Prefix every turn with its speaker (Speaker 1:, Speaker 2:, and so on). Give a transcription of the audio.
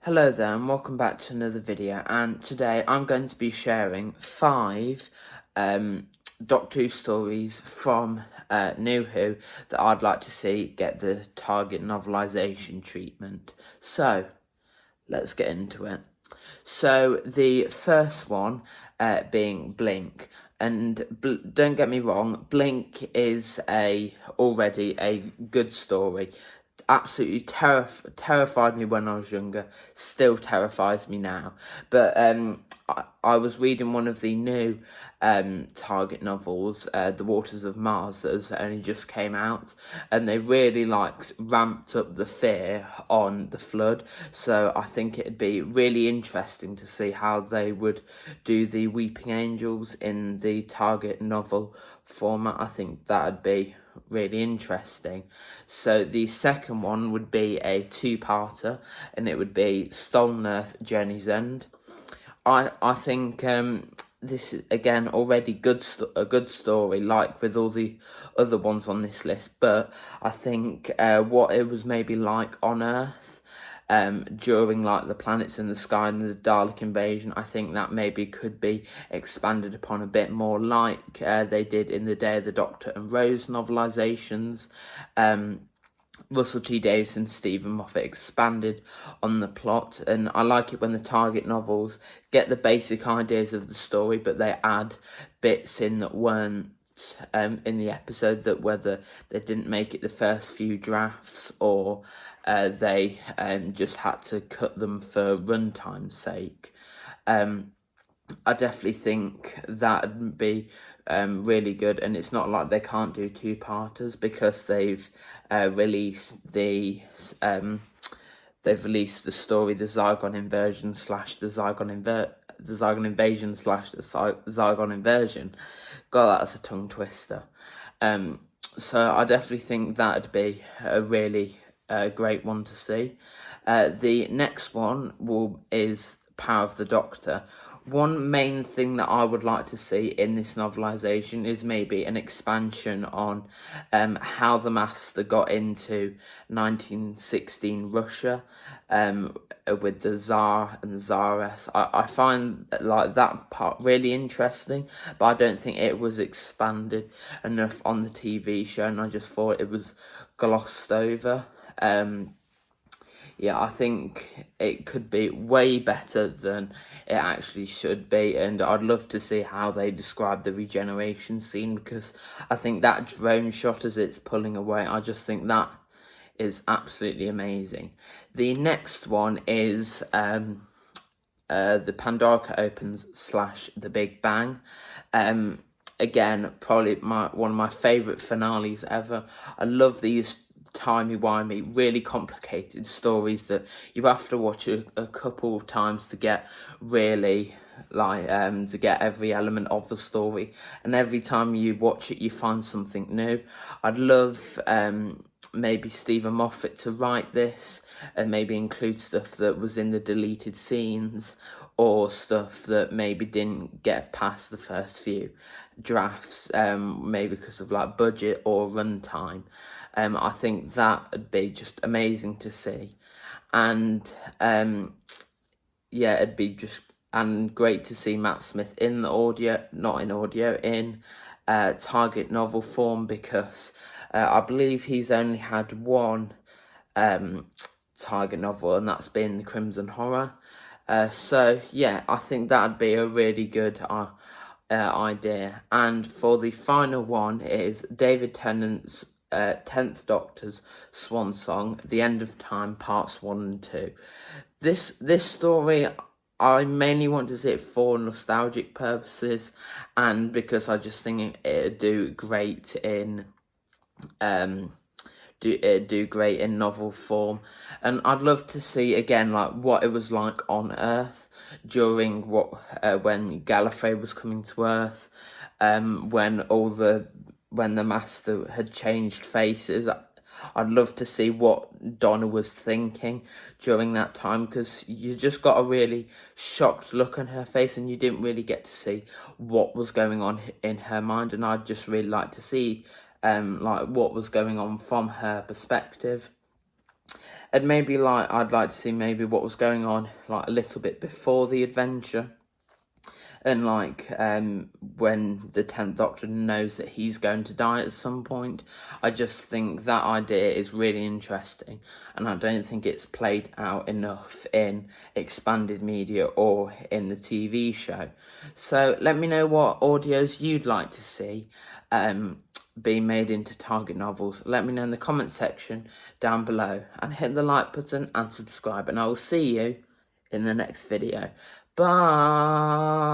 Speaker 1: Hello there and welcome back to another video, and today I'm going to be sharing 5 Doctor Who stories from New Who that I'd like to see get the Target novelisation treatment. So, let's get into it. So, the first one being Blink, and don't get me wrong, Blink is already a good story. Absolutely terrified me when I was younger, still terrifies me now. But I was reading one of the new Target novels, The Waters of Mars, that has only just came out, and they really ramped up the fear on the flood. So I think it'd be really interesting to see how they would do the Weeping Angels in the Target novel format. I think that'd be really interesting. So the second one would be a two-parter, and it would be Stolen Earth, Journey's End. I think this is again already a good story, like with all the other ones on this list. But I think what it was maybe like on Earth during like the Planets in the Sky and the Dalek invasion, I think that maybe could be expanded upon a bit more, like they did in the Day of the Doctor and Rose novelizations. Russell T Davies and Stephen Moffat expanded on the plot, and I like it when the Target novels get the basic ideas of the story, but they add bits in that weren't in the episode, that whether they didn't make it the first few drafts or they just had to cut them for runtime's sake. I definitely think that'd be really good, and it's not like they can't do two-parters, because they've released the story, the Zygon Inversion slash the Zygon Invasion slash the Zygon Inversion. God, that's a tongue twister. So I definitely think that'd be a really great one to see. The next one is Power of the Doctor. One main thing that I would like to see in this novelisation is maybe an expansion on how the Master got into 1916 Russia with the Tsar and the Tsaress. I find like that part really interesting, but I don't think it was expanded enough on the TV show, and I just thought it was glossed over. Yeah, I think it could be way better than it actually should be, and I'd love to see how they describe the regeneration scene, because I think that drone shot as it's pulling away, I just think that is absolutely amazing. The next one is the Pandora Opens / The Big Bang. Again, probably one of my favourite finales ever. I love these timey-wimey, really complicated stories that you have to watch a couple of times to get really to get every element of the story, and every time you watch it you find something new. I'd love maybe Stephen Moffat to write this and maybe include stuff that was in the deleted scenes, or stuff that maybe didn't get past the first few drafts, maybe because of like budget or runtime. I think that would be just amazing to see, and yeah, it'd be just great to see Matt Smith in Target novel form, because I believe he's only had one Target novel, and that's been The Crimson Horror. So yeah, I think that'd be a really good idea. And for the final one is David Tennant's 10th Doctor's Swan Song, The End of Time, Parts 1 and 2. This story, I mainly want to see it for nostalgic purposes, and because I just think it'd do great in do great in novel form. And I'd love to see again like what it was like on Earth during when Gallifrey was coming to Earth, when the Master had changed faces. I'd love to see what Donna was thinking during that time, because you just got a really shocked look on her face, and you didn't really get to see what was going on in her mind. And I'd just really like to see like what was going on from her perspective. And maybe I'd like to see maybe what was going on like a little bit before the adventure. And when the 10th Doctor knows that he's going to die at some point. I just think that idea is really interesting, and I don't think it's played out enough in expanded media or in the TV show. So let me know what audios you'd like to see being made into target novels. Let me know in the comment section down below, and hit the like button and subscribe, and I will see you in the next video. Bye.